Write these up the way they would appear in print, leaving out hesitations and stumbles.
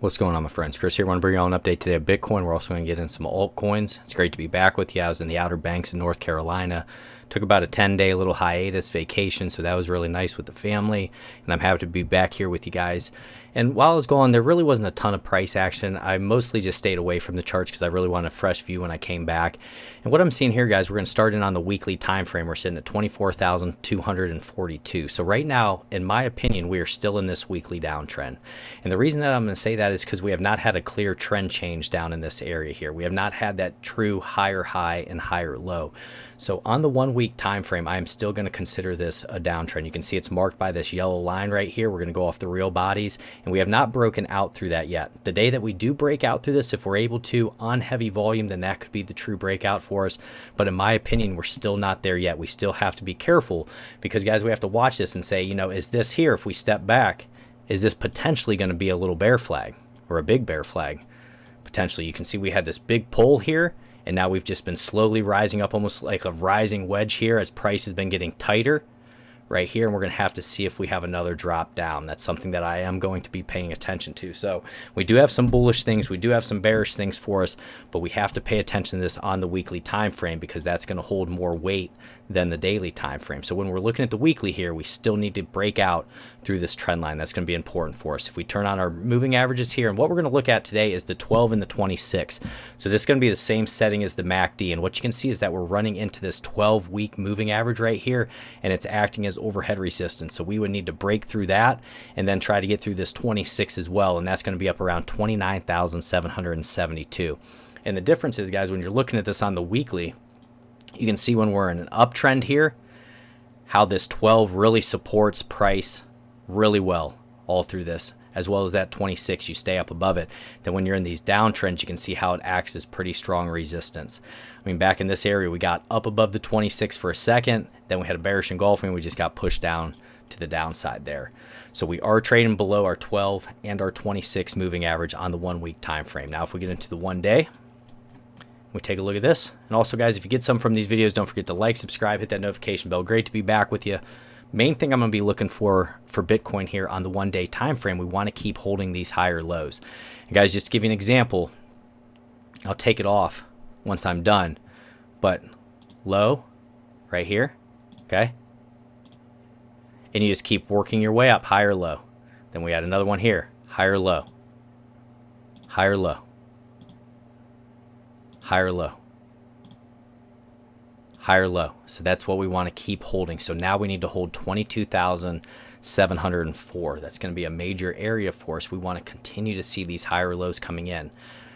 What's going on, my friends? Chris here. I want to bring you all an update today of Bitcoin. We're also going to get in some altcoins. It's great to be back with you. I was in the Outer Banks in North Carolina. Took about a 10-day little hiatus vacation, so that was really nice with the family. And I'm happy to be back here with you guys. And while I was gone, there really wasn't a ton of price action. I mostly just stayed away from the charts because I really wanted a fresh view when I came back. And what I'm seeing here, guys, we're going to start in on the weekly time frame. We're sitting at 24,242. So right now, in my opinion, we are still in this weekly downtrend. And the reason that I'm going to say that is because we have not had a clear trend change down in this area here. We have not had that true higher high and higher low. So on the 1 week time frame, I am still going to consider this a downtrend. You can see it's marked by this yellow line right here. We're going to go off the real bodies, and we have not broken out through that yet. The day that we do break out through this, if we're able to on heavy volume, then that could be the true breakout for us. But in my opinion, we're still not there yet. We still have to be careful because, guys, we have to watch this and say, you know, is this here, if we step back, is this potentially going to be a little bear flag or a big bear flag? Potentially. You can see we had this big pull here, and now we've just been slowly rising up, almost like a rising wedge here as price has been getting tighter right here. And we're going to have to see if we have another drop down. That's something that I am going to be paying attention to. So we do have some bullish things. We do have some bearish things for us, but we have to pay attention to this on the weekly time frame because that's going to hold more weight than the daily time frame. So when we're looking at the weekly here, we still need to break out through this trend line. That's going to be important for us. If we turn on our moving averages here, and what we're going to look at today is the 12 and the 26. So this is going to be the same setting as the MACD, and what you can see is that we're running into this 12-week moving average right here, and it's acting as overhead resistance. So we would need to break through that and then try to get through this 26 as well, and that's going to be up around 29,772. And the difference is, guys, when you're looking at this on the weekly, you can see when we're in an uptrend here, how this 12 really supports price really well all through this, as well as that 26, you stay up above it. Then when you're in these downtrends, you can see how it acts as pretty strong resistance. I mean, back in this area, we got up above the 26 for a second, then we had a bearish engulfing, we just got pushed down to the downside there. So we are trading below our 12 and our 26 moving average on the 1 week time frame. Now, if we get into the 1 day, we take a look at this. And also, guys, if you get some from these videos, don't forget to like, subscribe, hit that notification bell. Great to be back with you. Main thing I'm going to be looking for Bitcoin here on the 1 day time frame, we want to keep holding these higher lows. And guys, just to give you an example, I'll take it off once I'm done. But low right here, okay? And you just keep working your way up, higher low. Then we had another one here, higher low, higher low, higher low, higher low. So that's what we want to keep holding. So now we need to hold 22,704. That's going to be a major area for us. We want to continue to see these higher lows coming in.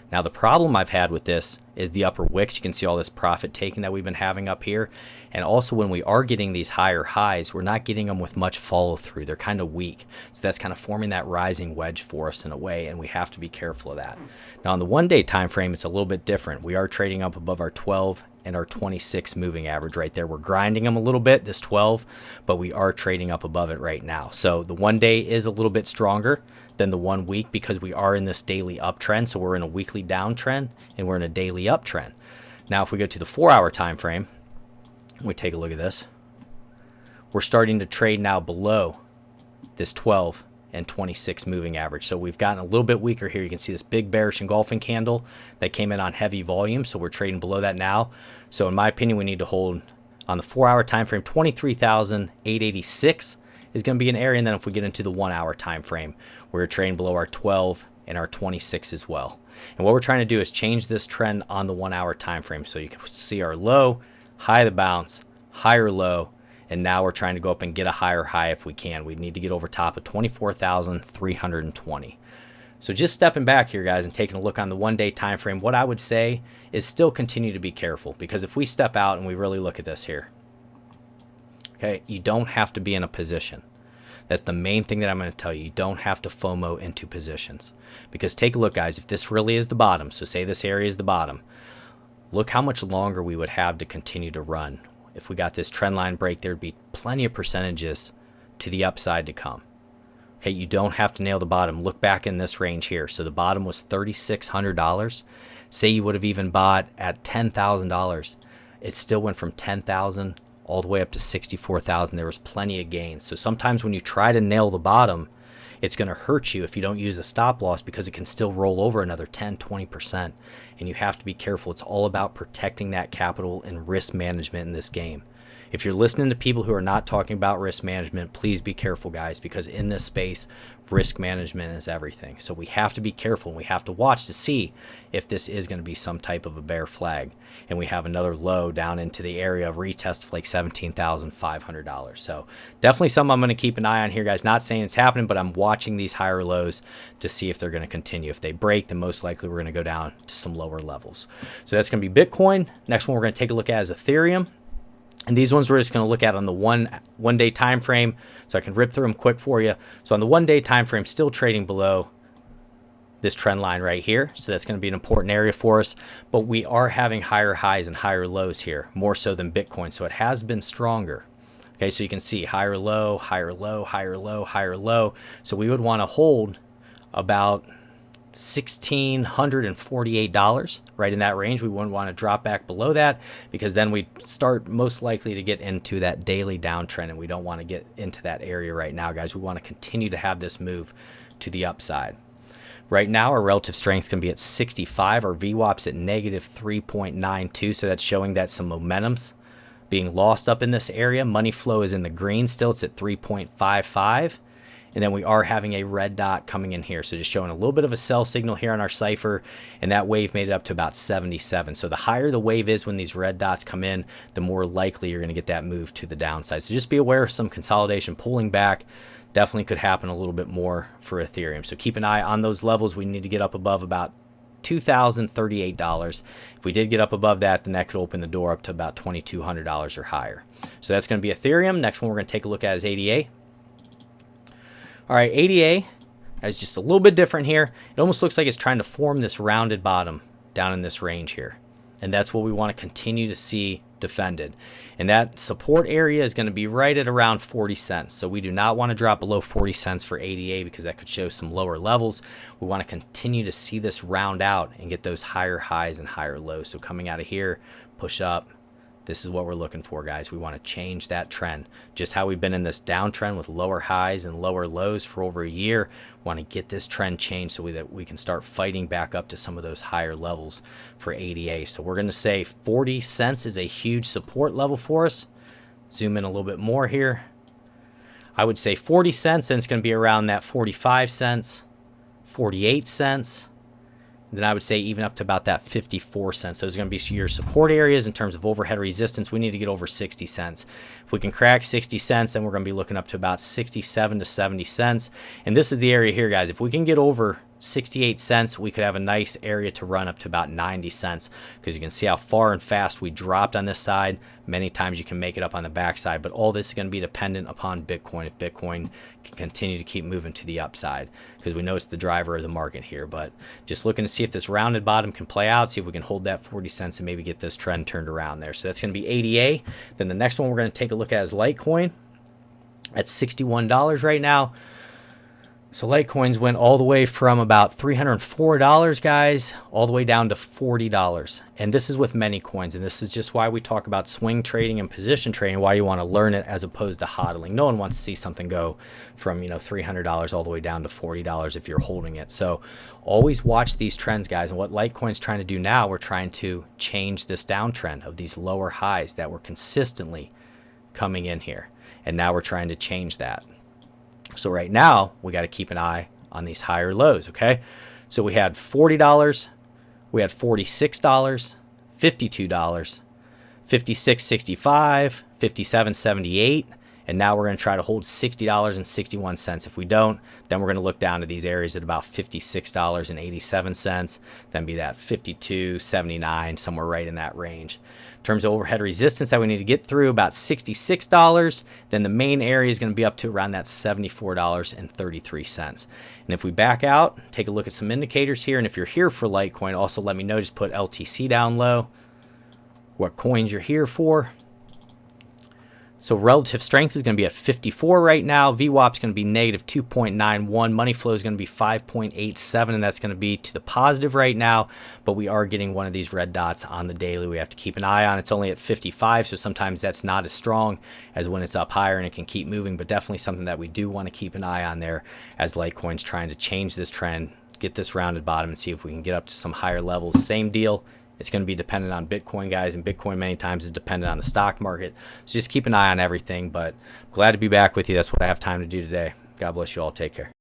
Now, the problem I've had with this is the upper wicks. You can see all this profit taking that we've been having up here. And also when we are getting these higher highs, we're not getting them with much follow through. They're kind of weak. So that's kind of forming that rising wedge for us in a way, and we have to be careful of that. Now, on the 1 day time frame, it's a little bit different. We are trading up above our 12 and our 26 moving average right there. We're grinding them a little bit, this 12, but we are trading up above it right now. So the 1 day is a little bit stronger than the 1 week because we are in this daily uptrend. So we're in a weekly downtrend and we're in a daily uptrend. Now, if we go to the 4 hour time frame, we take a look at this. We're starting to trade now below this 12 and 26 moving average. So we've gotten a little bit weaker here. You can see this big bearish engulfing candle that came in on heavy volume. So we're trading below that now. So in my opinion, we need to hold on the 4 hour time frame, 23,886 is going to be an area. And then if we get into the 1 hour time frame, we're trading below our 12 and our 26 as well. And what we're trying to do is change this trend on the 1 hour time frame. So you can see our low, high the bounce, higher low, and now we're trying to go up and get a higher high if we can. We need to get over top of 24,320. So just stepping back here, guys, and taking a look on the 1 day time frame, what I would say is still continue to be careful, because if we step out and we really look at this here, okay, you don't have to be in a position. That's the main thing that I'm going to tell you. You don't have to FOMO into positions, because take a look, guys, if this really is the bottom, so say this area is the bottom, look how much longer we would have to continue to run. If we got this trend line break, there'd be plenty of percentages to the upside to come. Okay, you don't have to nail the bottom. Look back in this range here. So the bottom was $3,600. Say you would have even bought at $10,000. It still went from $10,000 all the way up to $64,000. There was plenty of gains. So sometimes when you try to nail the bottom, it's going to hurt you if you don't use a stop loss, because it can still roll over another 10-20%, and you have to be careful. It's all about protecting that capital and risk management in this game. If you're listening to people who are not talking about risk management, please be careful, guys, because in this space, risk management is everything. So we have to be careful, and we have to watch to see if this is going to be some type of a bear flag. And we have another low down into the area of retest of like $17,500. So definitely something I'm going to keep an eye on here, guys. Not saying it's happening, but I'm watching these higher lows to see if they're going to continue. If they break, then most likely we're going to go down to some lower levels. So that's going to be Bitcoin. Next one we're going to take a look at is Ethereum. And these ones we're just going to look at on the one day time frame, so I can rip through them quick for you. So on the 1 day time frame, still trading below this trend line right here. So that's going to be an important area for us. But we are having higher highs and higher lows here, more so than Bitcoin. So it has been stronger. Okay, so you can see higher low, higher low, higher low, higher low. So we would want to hold about $1,648 right in that range. We wouldn't want to drop back below that, because then we start most likely to get into that daily downtrend, and we don't want to get into that area right now, guys. We want to continue to have this move to the upside. Right now our relative strength can be at 65. Our VWAP's at negative 3.92, so that's showing that some momentum's being lost up in this area. Money flow is in the green still. It's at 3.55. And then we are having a red dot coming in here. So just showing a little bit of a sell signal here on our cipher. And that wave made it up to about 77. So the higher the wave is when these red dots come in, the more likely you're going to get that move to the downside. So just be aware of some consolidation pulling back. Definitely could happen a little bit more for Ethereum. So keep an eye on those levels. We need to get up above about $2,038. If we did get up above that, then that could open the door up to about $2,200 or higher. So that's going to be Ethereum. Next one we're going to take a look at is ADA. All right, ADA is just a little bit different here. It almost looks like it's trying to form this rounded bottom down in this range here. And that's what we want to continue to see defended. And that support area is going to be right at around 40 cents. So we do not want to drop below 40 cents for ADA, because that could show some lower levels. We want to continue to see this round out and get those higher highs and higher lows. So coming out of here, push up. This is what we're looking for, guys. We want to change that trend. Just how we've been in this downtrend with lower highs and lower lows for over a year. We want to get this trend changed so that we can start fighting back up to some of those higher levels for ADA. So we're going to say 40 cents is a huge support level for us. Zoom in a little bit more here. I would say 40 cents, then it's going to be around that 45 cents, 48 cents. Then I would say even up to about that 54 cents. Those are going to be your support areas in terms of overhead resistance. We need to get over 60 cents. If we can crack 60 cents, then we're going to be looking up to about 67 to 70 cents. And this is the area here, guys. If we can get over 68 cents, we could have a nice area to run up to about 90 cents, because you can see how far and fast we dropped on this side. Many times you can make it up on the backside, but all this is going to be dependent upon Bitcoin. If Bitcoin can continue to keep moving to the upside, because we know it's the driver of the market here. But just looking to see if this rounded bottom can play out, see if we can hold that 40 cents and maybe get this trend turned around there. So that's going to be ADA. Then the next one we're going to take a look at is Litecoin. At $61 right now. So Litecoins went all the way from about $304, guys, all the way down to $40. And this is with many coins. And this is just why we talk about swing trading and position trading, why you want to learn it as opposed to hodling. No one wants to see something go from, $300 all the way down to $40 if you're holding it. So always watch these trends, guys. And what Litecoin's trying to do now, we're trying to change this downtrend of these lower highs that were consistently coming in here. And now we're trying to change that. So right now, we got to keep an eye on these higher lows, okay? So we had $40, we had $46, $52, $56.65, $57.78, and now we're going to try to hold $60.61. If we don't, then we're going to look down to these areas at about $56.87, then be that $52.79, somewhere right in that range. In terms of overhead resistance that we need to get through, about $66, then the main area is going to be up to around that $74.33. And if we back out, take a look at some indicators here, and if you're here for Litecoin, also let me know, just put LTC down low, what coins you're here for. So relative strength is going to be at 54 right now. VWAP is going to be negative 2.91. Money flow is going to be 5.87, and that's going to be to the positive right now. But we are getting one of these red dots on the daily we have to keep an eye on. It's only at 55, so sometimes that's not as strong as when it's up higher and it can keep moving, but definitely something that we do want to keep an eye on there as Litecoin's trying to change this trend, get this rounded bottom, and see if we can get up to some higher levels. Same deal. It's going to be dependent on Bitcoin, guys, and Bitcoin many times is dependent on the stock market. So just keep an eye on everything, but glad to be back with you. That's what I have time to do today. God bless you all. Take care.